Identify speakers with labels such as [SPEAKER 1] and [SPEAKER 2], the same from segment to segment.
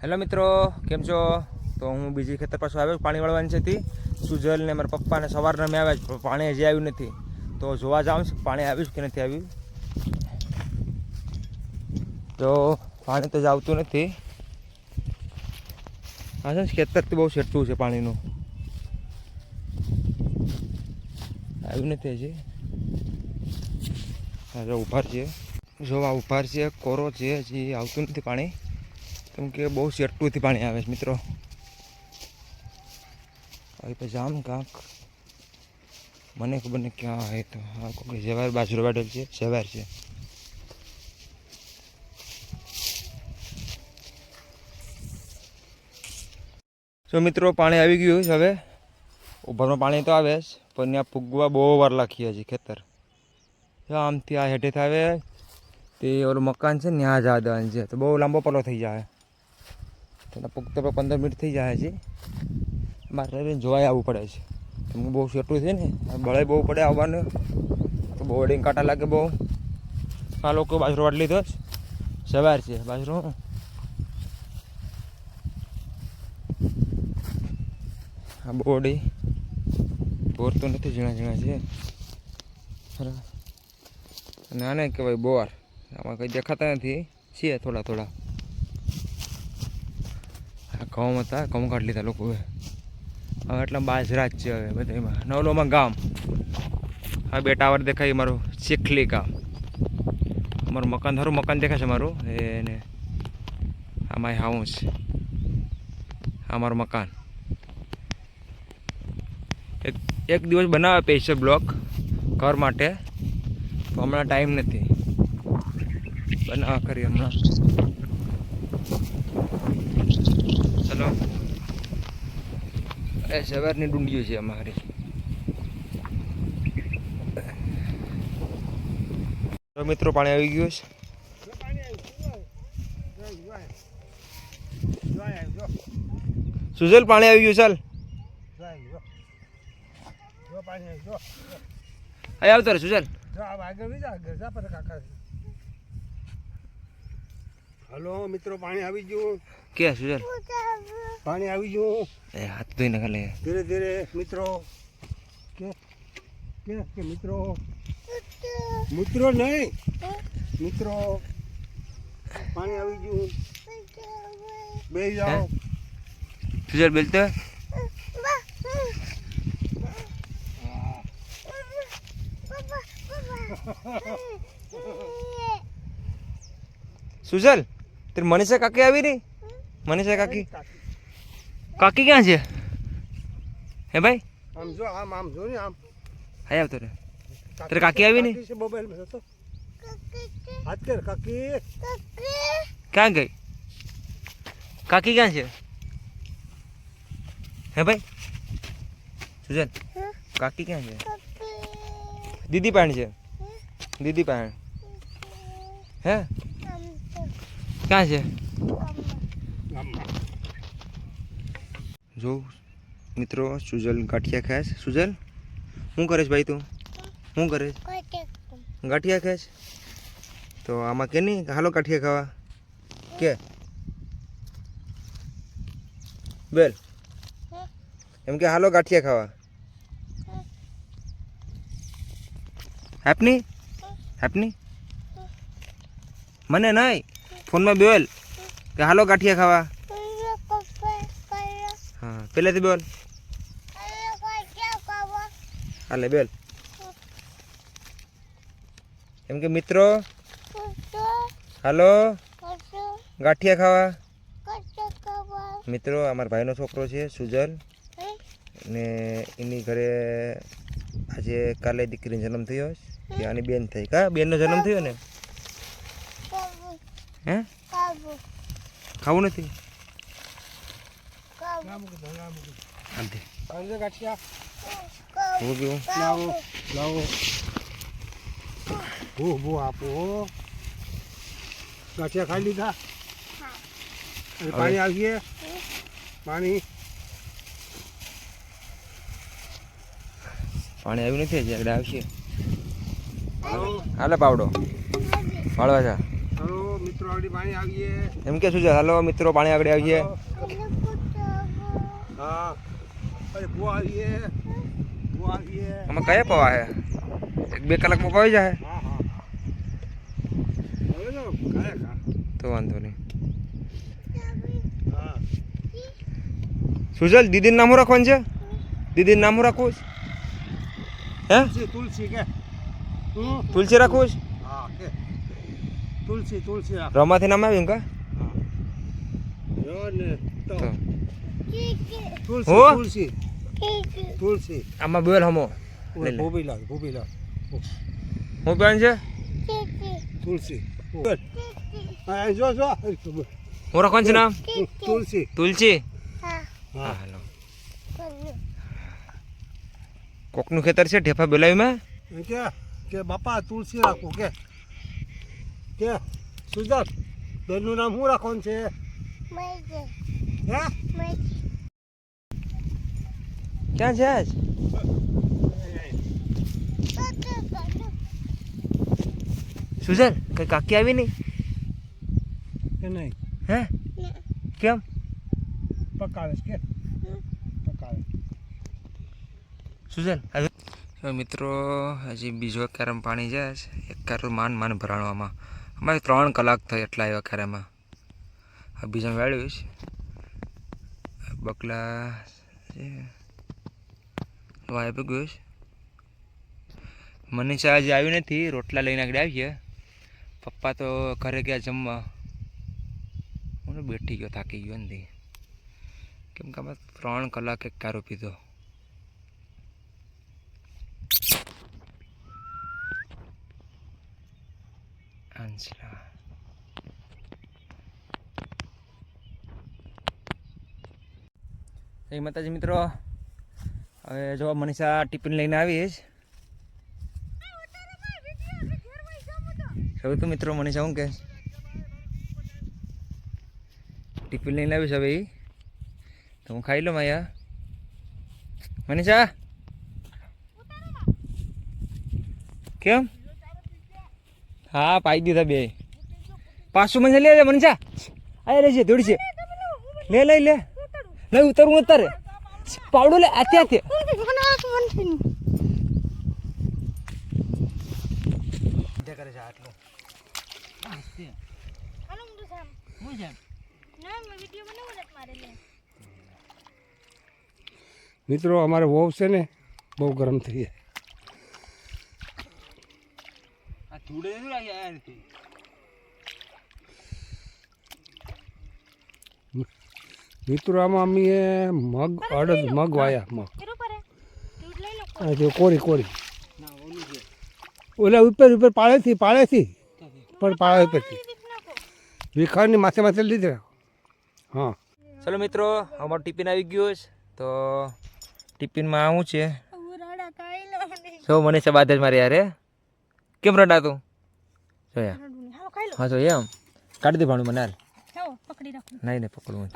[SPEAKER 1] Hello મિત્રો, કેમ છો? તો હું બીજી ખેતર પાછું આવ્યો પાણી વાળવાની છે. સુજલ ને મારા પપ્પાને સવારના મેં આવ્યા છે, પાણી હજી આવ્યું નથી. તો જોવા જાઉં છું પાણી આવ્યું કે નથી આવ્યું. તો પાણી તો જ આવતું નથી. હા છે ખેતરથી બહુ છેટું છે પાણીનું, આવ્યું નથી હજી. હા જો ઉભાર છે, જોવા ઉભાર છે, કોરો છે, હજી આવતું નથી પાણી, કેમ કે બહુ છેટુંથી પાણી આવે છે મિત્રો. હવે તો જામ કાંક મને ખબર નહીં ક્યાં આવે. તો હા કોઈ જવાર બાજરો વાટેલ છે, સવાર છે. તો મિત્રો પાણી આવી ગયું છે. હવે ઉભરમાં પાણી તો આવે જ, પણ ત્યાં ફૂગવા બહુ વાર લાગી હજી ખેતર. આમથી આ હેઠે આવે તે ઓલું મકાન છે ને ત્યાં જવા દેવાનું છે, તો બહુ લાંબો પલો થઈ જાય. તો પૂગતો 15 મિનિટ થઈ જાય હજી. મારે જોવાય આવવું પડે છે, કેમ કે બહુ છેટું છે ને, બળે બહુ પડે આવવાનું. તો બહુ વડીને કાંટા લાગે બહુ. આ લોકો બાજરો વાટ લીધો સવાર છે બાજરો. આ બોડી બોર તો નથી, ઝીણા ઝીણા છે. અને આને કહેવાય બોર. આમાં કંઈ દેખાતા નથી, છે થોડા થોડા. આ ઘઉં હતા, ઘઉં કાઢી લીધા લોકોએ. હવે એટલા બાજરા જ છે હવે બધામાં. નવલોમાં ગામ, હા બે ટાવર દેખાય મારું ચીખલી ગામ. અમારું મકાન સારું મકાન દેખાશે મારું. એને આમાં હાઉસ, અમારું મકાન. એક દિવસ બનાવે પૈસે બ્લોક ઘર માટે, તો હમણાં ટાઈમ નથી બનાવવા કરી હમણાં. ચલો, એ સવારની ડુંડીઓ છે અમારી. તો મિત્રો પાણી આવી ગયું છે. સુજલ પાણી આવી ગયું. ચાલ અહીં આવતો રે સુજલ.
[SPEAKER 2] હલો મિત્રો, પાણી આવી ગયું.
[SPEAKER 1] કે સુજલ
[SPEAKER 2] પાણી આવી ગયું.
[SPEAKER 1] એ હાથ ધોઈને ખાલી
[SPEAKER 2] ધીરે ધીરે મિત્રો. કે મિત્રો, મિત્રો નહીં મિત્રો, પાણી આવી ગયું. બે જાઓ
[SPEAKER 1] સુજલ બોલતો. સુજલ તેરી મનીષા કાકી આવી નહીં? મનીષા કાકી, કાકી ક્યાં છે? હે ભાઈ
[SPEAKER 2] આમ જો, આમ જો ને આમ.
[SPEAKER 1] હા આવતો રે. તેરે કાકી આવી નહીં?
[SPEAKER 2] મોબાઈલ માં હતો. હાથ કર કાકી.
[SPEAKER 1] ક્યાં ગઈ કાકી? ક્યાં છે? હે ભાઈ સુજલ કાકી ક્યાં છે? દીદી પાસે છે. દીદી પાસે હે? ક્યાં છે? જો મિત્રો સુજલ ગાંઠિયા ખાય છે. સુજલ શું કરે છે ભાઈ તું? શું કરે છે? ગાંઠિયા ખાય છે. તો આમાં કે નહીં હાલો ગાંઠિયા ખાવા કે બેલ એમ કે હાલો ગાંઠિયા ખાવા. હેપની હેપની મને નહીં ફોનમાં બોલ કે હાલો ગાંઠિયા ખાવા. હા પહેલેથી બોલ. હાલે બોલ એમ કે મિત્રો હાલો ગાંઠિયા ખાવા. મિત્રો અમારા ભાઈનો છોકરો છે સુજલ, ને એની ઘરે આજે કાલે દીકરીનો જન્મ થયો છે. આની બેન થઈ. કા બેનનો જન્મ થયો ને? હે ખાવું નથી?
[SPEAKER 2] આપો ગાંઠિયા ખાઈ લીધા. પાણી આવીએ. પાણી
[SPEAKER 1] આવ્યું નથી હજી, આગળ આવશે. હાલે પાવડો પાડવા જા.
[SPEAKER 2] હલો મિત્રો આગળ પાણી આવીએ.
[SPEAKER 1] એમ કે શું છે? હાલો મિત્રો પાણી આગળ આવીએ.
[SPEAKER 2] હા અરે બુઆ આવીએ. બુઆ આવીએ.
[SPEAKER 1] આમાં કયા પવા હે? 1-2 કલાકમાં પવાઈ જાય
[SPEAKER 2] હા હા હવે તો ખાય ખા.
[SPEAKER 1] તો વાંધો નહીં.
[SPEAKER 2] હા
[SPEAKER 1] સુજલ, દીદીનું નામ શું રાખવાનું છે? દીદીનું નામ શું રાખવું છે? હે?
[SPEAKER 2] તુલસી કે
[SPEAKER 1] તુલસી રાખવું છે?
[SPEAKER 2] હા કે તુલસી રાખ.
[SPEAKER 1] રમાથી નામ આવ્યું કા?
[SPEAKER 2] હા જો ને તો
[SPEAKER 1] તો
[SPEAKER 2] તુલસી
[SPEAKER 1] હો?
[SPEAKER 2] તુલસી
[SPEAKER 1] આમાં બોલ હમો.
[SPEAKER 2] ઓય ભૂબી લાગ
[SPEAKER 1] હું પેન છે?
[SPEAKER 2] તુલસી હા જો
[SPEAKER 1] હું રાખવાનું છે નામ?
[SPEAKER 2] તુલસી.
[SPEAKER 1] તુલસી.
[SPEAKER 2] હા
[SPEAKER 1] હા હાલો. કોકનું ખેતર છે ઢેફા બોલાવી મેં.
[SPEAKER 2] કે બાપા તુલસી રાખો કે સુજાત બેનનું નામ શું રાખવાનું છે? હે
[SPEAKER 1] ક્યાં છે આજ? સુજલ, કઈ કાકી આવી નહીં?
[SPEAKER 2] કે નહીં
[SPEAKER 1] હે? કેમ?
[SPEAKER 2] પકાવે કે પકાવે.
[SPEAKER 1] સુજલ મિત્રો, હજી બીજો કેરમ પાણી જાય છે. એક કેરમ માન ભરાણવામાં અમારે 3 કલાક થઈ એટલા આવ્યા કેરમમાં. હવે બીજા વેળ્યું છે બકલા આવી ગયું છે. મનીષા હજી આવી નથી, રોટલા લઈને આગળ આવીએ. પપ્પા તો ઘરે ગયા જમવા. હું બેઠી ગયો, થાકી ગયો નથી, કેમ કે અમે 3 કલાક એક કારો પીધો. જય માતાજી મિત્રો, હવે જો મનીષા ટિફિન લઈને આવી છે. હવે તો મિત્રો મનીષા શું કે ટિફિન લઈને આવીશ હવે તો હું ખાઈ લઉં અહીંયા. મનીષા કેમ? હા પાઈ દીધા બે. 500 મને લે મનીષા. આ લે છે દોડી છે. લે ઉતરવું ઉતારે પાવડું લે આતે કરે છે આટલું.
[SPEAKER 2] મિત્રો અમારે વહુ છે ને બહુ ગરમ થઈ જાય.
[SPEAKER 1] આ ધૂળે નથી આવી નથી.
[SPEAKER 2] મિત્રો આમાં અમે મગ વાયા મગ કોરી ઓલા ઉપર પાળેથી પણ પાળે ઉપરથી વિખાની માથે લીધે. હા
[SPEAKER 1] ચલો મિત્રો, અમારું ટિફિન આવી ગયું છે. તો ટિફિનમાં આવું છે જો મનીષા બાદ જ મારે યાર. કેમ રડાતું જોયા? હા જો એમ કાઢી દે ભાણું મને. નહીં પકડવું.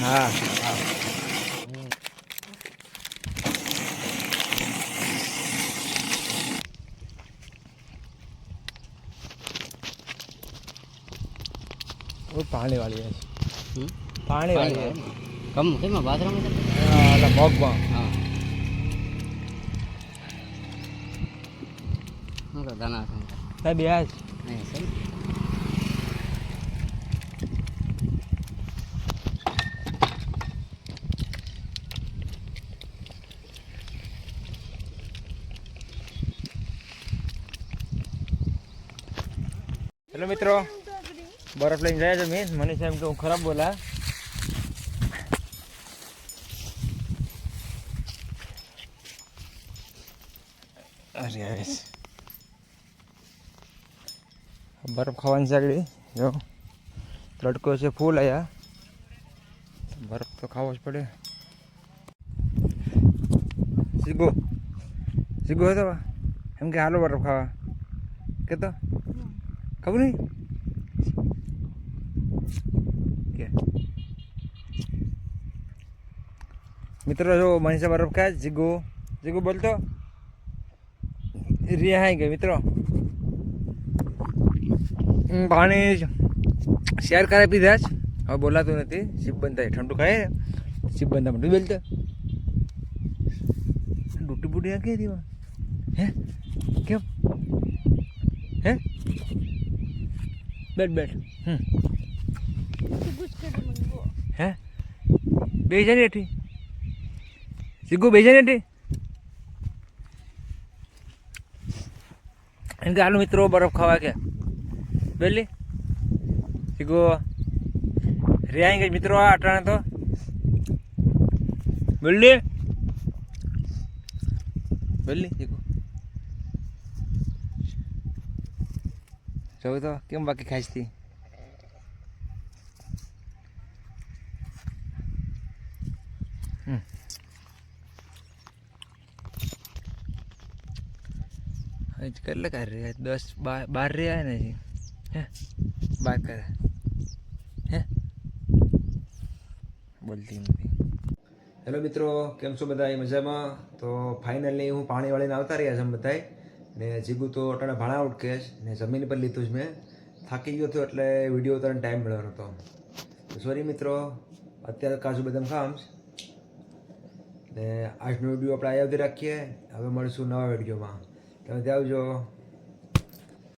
[SPEAKER 1] હા પાણી વાળી છે. પાણી વાળી
[SPEAKER 3] કમ કેમાં બાથરૂમ
[SPEAKER 1] મગમાં.
[SPEAKER 3] હા હું તો દાના
[SPEAKER 1] સાહેબ યાર
[SPEAKER 3] નહીં સર
[SPEAKER 1] હેલો મિત્રો, બરફ લઈને જાય છે મીન. મને એમ કે હું ખરાબ બોલા. અરે બરફ ખાવાની સાગડી જો લડકો છે ફૂલ આયા. બરફ તો ખાવો જ પડે. સીગો હતો એમ કે હાલો બરફ ખાવા કેતો ખબર નહીં કે મિત્રો જો મનીષા બરફ ખાય જીગુ જીગુ બોલતો રિયા હાઈ ગઈ મિત્રો પાણી શેર કરે પીધા જ હવે બોલાતું નથી શીપ બંધ થાય ઠંડુ ખાય શીપ બંધ થાય બોલતો ડૂટી બુટી આ કે દીવા હે કેમ હે બેઠ બેઠ હે બે જાય ને એઠી શીગુ બે જાય ને એઠી એમ કે આલુ મિત્રો બરફ ખાવા કે પેલી શીગુ રિયા ગઈ મિત્રો આ અટાણે તો બોલી બોલી શીગુ જોઉં તો કેમ બાકી ખાઈશતી કેટલા કર રહ્યા 10-12 રહ્યા ને હે 12 કરે હે બોલતી નથી. હેલો મિત્રો કેમ છો બધા મજામાં? તો ફાઇનલી હું પાણી વાળીને આવતા રહ્યા છે બધાય ને જીગુ તો અટાણે ભાણા ઉઠકે ને જમીન પર લીધું જ મેં થાકી ગયો હતો એટલે વિડીયો ઉતારવાનો ટાઈમ મળ્યો નહોતો તો સોરી મિત્રો અત્યારે કાજુ બદામ ખામ ને આજનો વિડીયો આપણે અહીંયા સુધી રાખીએ હવે મળીશું નવા વિડીયોમાં તમે ત્યાં આવજો.